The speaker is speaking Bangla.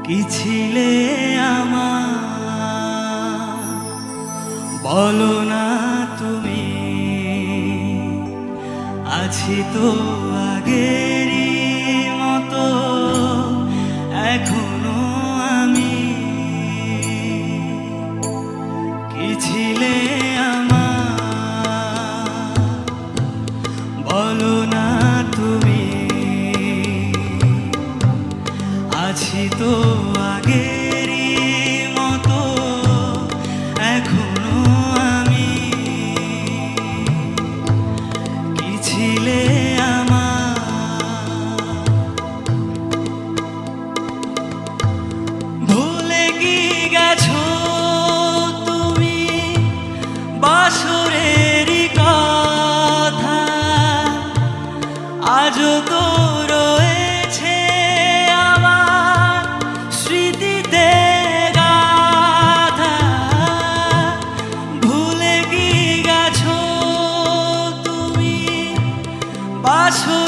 কি ছিলে আমার বলো না তুমি, আছি তো আগেরই মতো এখনো আমি। কি ছিলে আমার বলো না তুমি, আছি তো আগেরই মতো এখনো আমি। কি ছিলে আমার ভুলে কি গেছো তুমি বাসরেরই কথা, আজও তো রয়েছে আমার স্মৃতিতে গাথা। ভুলে কি গেছো তুমি বাসর